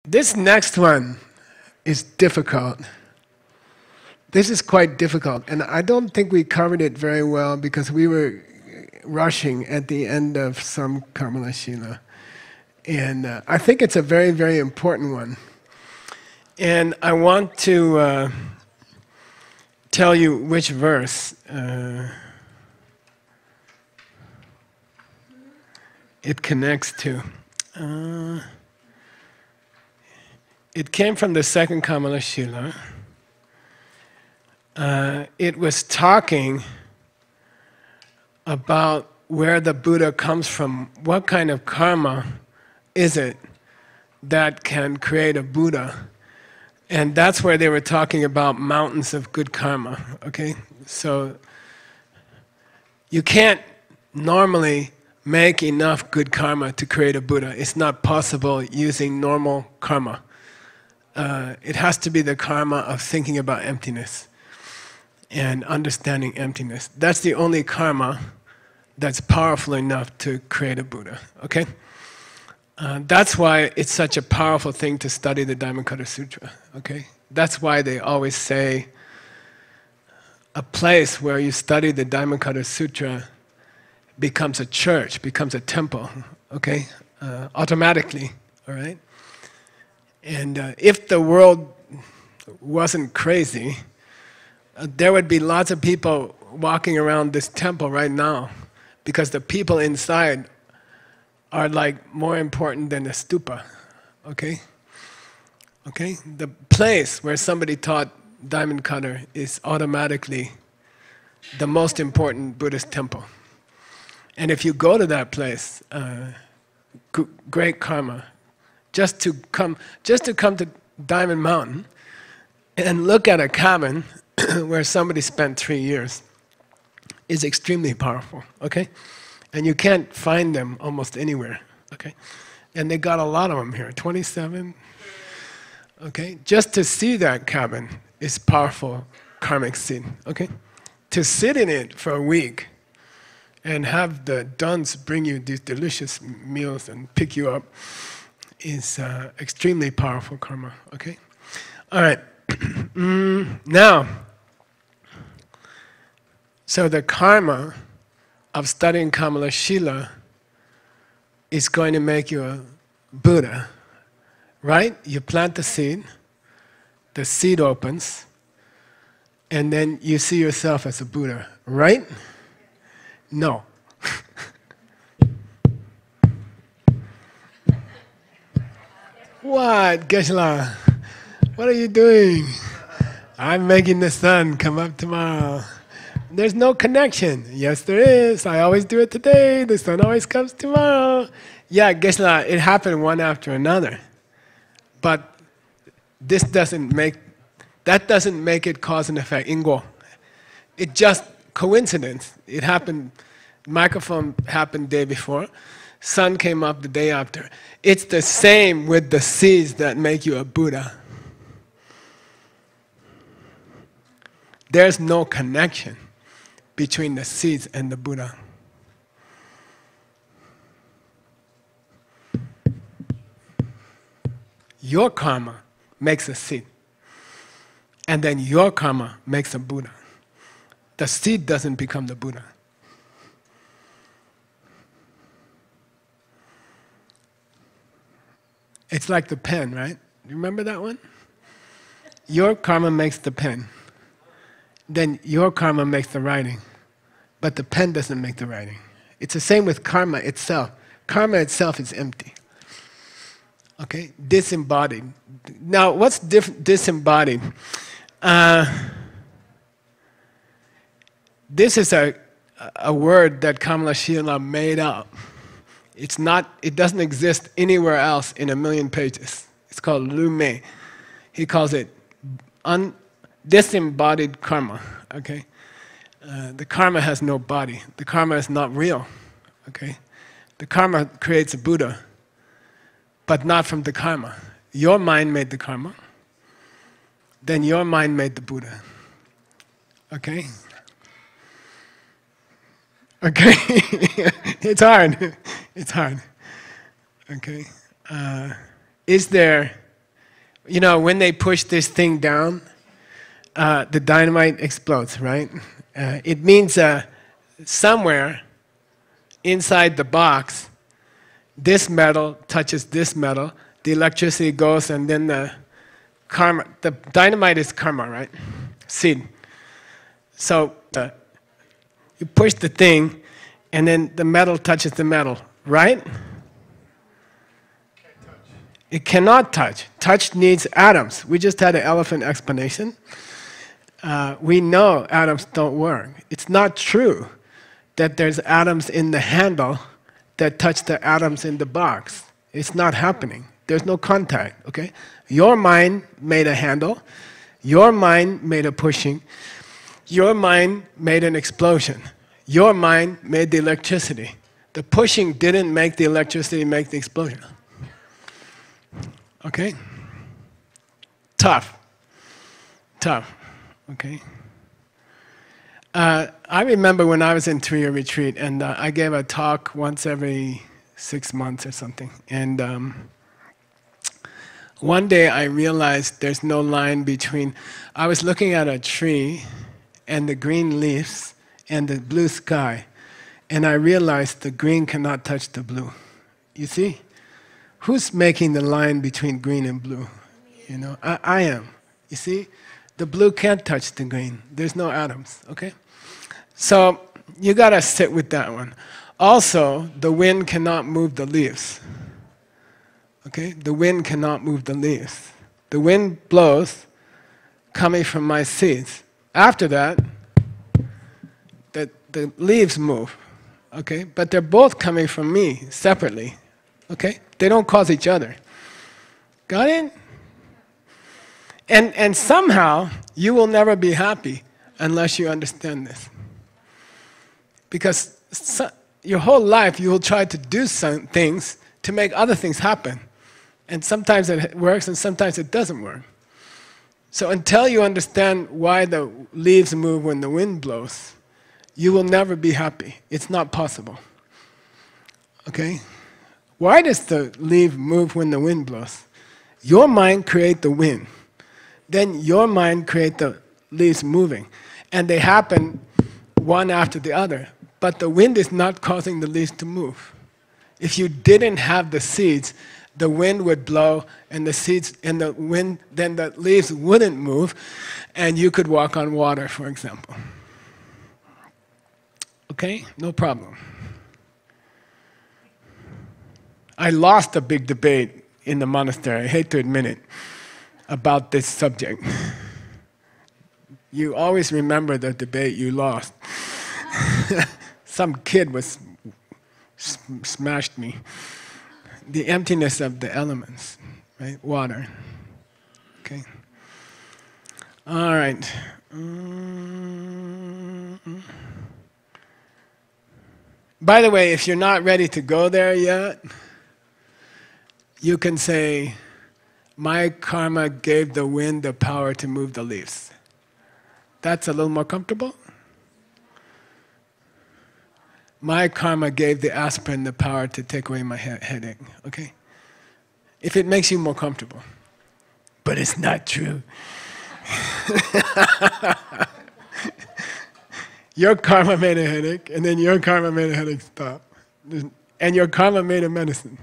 This next one is difficult. This is quite difficult, and I don't think we covered it very well because we were rushing at the end of some Kamalashila. And I think it's a very, very important one. And I want to tell you which verse it connects to. It came from the second Kamalashila. It was talking about where the Buddha comes from. What kind of karma is it that can create a Buddha? And that's where they were talking about mountains of good karma, okay? So you can't normally make enough good karma to create a Buddha. It's not possible using normal karma. It has to be the karma of thinking about emptiness and understanding emptiness. That's the only karma that's powerful enough to create a Buddha, okay? That's why it's such a powerful thing to study the Dhammapada Sutra, okay? That's why they always say a place where you study the Dhammapada Sutra becomes a church, becomes a temple, okay? Automatically, all right? And if the world wasn't crazy, there would be lots of people walking around this temple right now because the people inside are like more important than the stupa, okay? Okay? The place where somebody taught diamond cutter is automatically the most important Buddhist temple. And if you go to that place, great karma, just to come to Diamond Mountain and look at a cabin where somebody spent 3 years is extremely powerful, okay? And you can't find them almost anywhere, okay? And they got a lot of them here, 27, okay? Just to see that cabin is powerful karmic seed, okay? To sit in it for a week and have the duns bring you these delicious meals and pick you up is extremely powerful karma, okay? All right, now, so the karma of studying Kamalashila is going to make you a Buddha, right? You plant the seed opens, and then you see yourself as a Buddha, right? No. What, Geshe? What are you doing? I'm making the sun come up tomorrow. There's no connection. Yes, there is. I always do it today. The sun always comes tomorrow. Yeah, Geshe, it happened one after another. But this doesn't make it cause and effect, Ingo. It just coincidence. It happened, microphone happened day before, sun came up the day after. It's the same with the seeds that make you a Buddha. There's no connection between the seeds and the Buddha. Your karma makes a seed, and then your karma makes a Buddha. The seed doesn't become the Buddha. It's like the pen, right? You remember that one? Your karma makes the pen. Then your karma makes the writing. But the pen doesn't make the writing. It's the same with karma itself. Karma itself is empty. Okay? Disembodied. Now, what's disembodied? This is a word that Kamalashila made up. It doesn't exist anywhere else in 1,000,000 pages. It's called lume. He calls it disembodied karma, okay? The karma has no body. The karma is not real, okay? The karma creates a Buddha, but not from the karma. Your mind made the karma, then your mind made the Buddha, okay? Okay, it's hard, okay? Is there You know, when they push this thing down, the dynamite explodes, right? It means somewhere inside the box, this metal touches this metal, the electricity goes, and then the dynamite is karma, right? Seed. So you push the thing, and then the metal touches the metal, right? It cannot touch. Touch needs atoms. We just had an elephant explanation. We know atoms don't work. It's not true that there's atoms in the handle that touch the atoms in the box. It's not happening. There's no contact, okay? Your mind made a handle. Your mind made a pushing. Your mind made an explosion. Your mind made the electricity. The pushing didn't make the electricity make the explosion. Okay? Tough. Tough. Okay? I remember when I was in 3-year retreat, and I gave a talk once every 6 months or something. And one day I realized there's no line between. I was looking at a tree and the green leaves and the blue sky, and I realized the green cannot touch the blue. You see? Who's making the line between green and blue? You know, I am. You see? The blue can't touch the green. There's no atoms, okay? So you gotta sit with that one. Also, the wind cannot move the leaves. Okay? The wind cannot move the leaves. The wind blows coming from my seeds. After that, the leaves move. Okay? But they're both coming from me separately. Okay? They don't cause each other. Got it? And somehow, you will never be happy unless you understand this. Because your whole life, you will try to do some things to make other things happen. And sometimes it works, and sometimes it doesn't work. So until you understand why the leaves move when the wind blows, you will never be happy. It's not possible. Okay? Why does the leaf move when the wind blows? Your mind creates the wind. Then your mind creates the leaves moving. And they happen one after the other. But the wind is not causing the leaves to move. If you didn't have the seeds, the wind would blow and the seeds and the wind, then the leaves wouldn't move, and you could walk on water, for example. Okay? No problem. I lost a big debate in the monastery, I hate to admit it, about this subject. You always remember the debate you lost. Some kid smashed me. The emptiness of the elements, right? Water. Okay. All right. By the way, if you're not ready to go there yet, you can say, my karma gave the wind the power to move the leaves. That's a little more comfortable. My karma gave the aspirin the power to take away my headache, okay? If it makes you more comfortable. But it's not true. Your karma made a headache, and then your karma made a headache stop. And your karma made a medicine.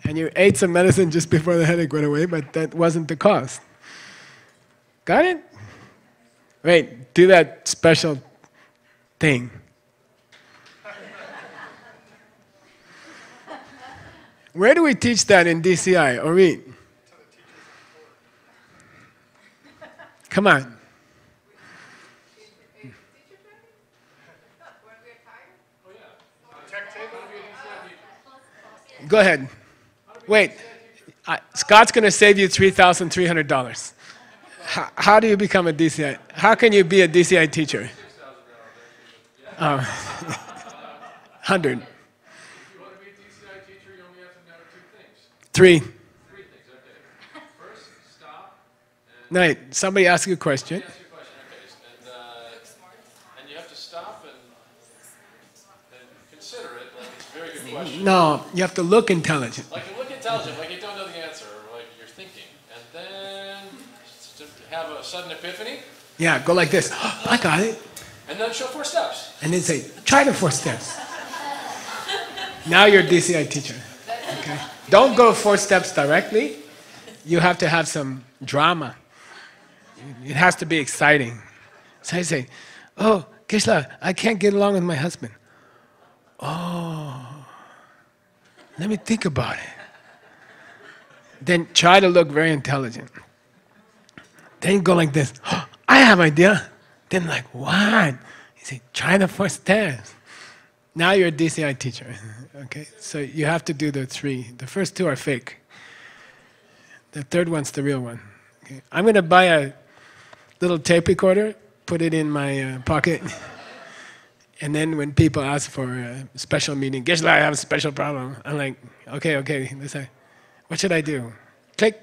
And you ate some medicine just before the headache went away, but that wasn't the cause. Got it? Wait, do that special thing. Where do we teach that in DCI? Or read? Come on. Go ahead. Wait. Scott's going to save you $3,300. How do you become a DCI? How can you be a DCI teacher? 100. Three. Three things, okay. First, stop. No, somebody ask you a question. Ask you a question, okay. And you have to stop and consider it like it's a very good question. No, you have to look intelligent. Like you look intelligent, like you don't know the answer, or like to have a sudden epiphany. Yeah, go like this. I got it. And then show 4 steps. And then say, try the 4 steps. Now you're a DCI teacher. Okay? Don't go 4 steps directly. You have to have some drama. It has to be exciting. So I say, oh, Geshe, I can't get along with my husband. Oh, let me think about it. Then try to look very intelligent. Then go like this. Oh, I have an idea. Then like, what? You say, try the 4 steps. Now you're a DCI teacher. Okay? So you have to do the 3. The first 2 are fake. The 3rd one's the real one. Okay? I'm going to buy a little tape recorder, put it in my pocket, and then when people ask for a special meeting, Geshe, I have a special problem. I'm like, okay, listen. What should I do? Click.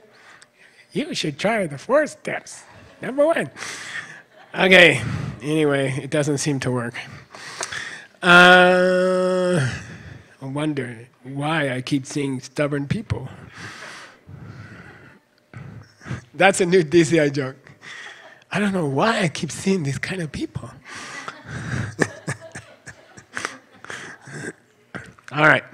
You should try the 4 steps. Number 1. Okay. Anyway, it doesn't seem to work. I wonder why I keep seeing stubborn people. That's a new DCI joke. I don't know why I keep seeing these kind of people. All right.